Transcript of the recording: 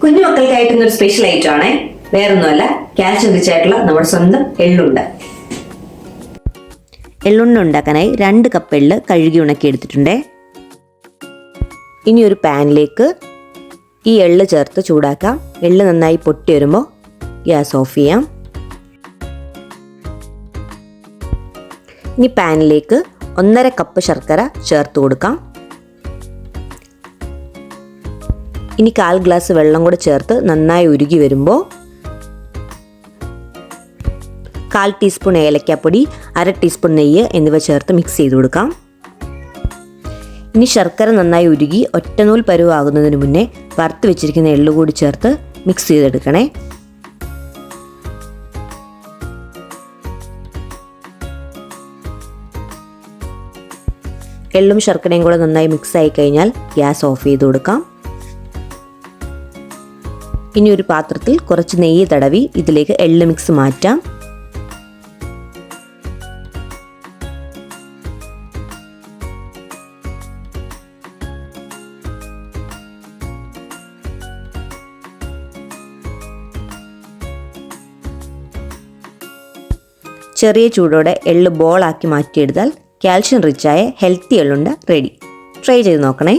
കുഞ്ഞു മക്കൾക്കായിട്ട് ഇന്നൊരു special item ആണ്. വേറൊന്നുമല്ല, കാൽഷ്യം റിച്ച് ആയിട്ടുള്ള നമ്മുടെ സ്വന്തം എള്ളുണ്ട. എള്ളുണ്ട ഉണ്ടാക്കാനായി 2 കപ്പ് എള്ള് കഴുകി ഉണക്കി എടുത്തിട്ടുണ്ട്. ഇനി ഒരു പാനിലേക്ക് ഈ എള്ള് ചേർത്ത് ചൂടാക്കാം. എള്ള് നന്നായി പൊട്ടി വരുമ്പോൾ ഗ്യാസ് ഓഫ് ചെയ്യാം. ഇനി പാനിലേക്ക് 1.5 കപ്പ് ശർക്കര ചേർത്ത് കൊടുക്കാം. ഇനി 1/4 ഗ്ലാസ് വെള്ളം കൂടെ ചേർത്ത് നന്നായി ഉരുകി വരുമ്പോൾ 1/4 ടീസ്പൂൺ ഏലക്കാപ്പൊടി, 1/2 ടീസ്പൂൺ നെയ്യ് എന്നിവ ചേർത്ത് മിക്സ് ചെയ്ത് കൊടുക്കാം. ഇനി ശർക്കര നന്നായി ഉരുകി ഒറ്റനൂൽ പരുവാകുന്നതിന് മുന്നേ വറുത്ത് വെച്ചിരിക്കുന്ന എള്ള് കൂടി ചേർത്ത് മിക്സ് ചെയ്തെടുക്കണേ. എള്ളും ശർക്കരയും കൂടെ നന്നായി മിക്സ് ആയി കഴിഞ്ഞാൽ ഗ്യാസ് ഓഫ് ചെയ്ത് കൊടുക്കാം. ഇനി ഒരു പാത്രത്തിൽ കുറച്ച് നെയ്യ് തടവി ഇതിലേക്ക് എള്ള് മിക്സ് മാറ്റാം. ചെറിയ ചൂടോടെ എള്ള് ബോളാക്കി മാറ്റിയെടുത്താൽ കാൽഷ്യം റിച്ചായ ഹെൽത്തി എള്ളുണ്ട റെഡി. ട്രൈ ചെയ്ത് നോക്കണേ.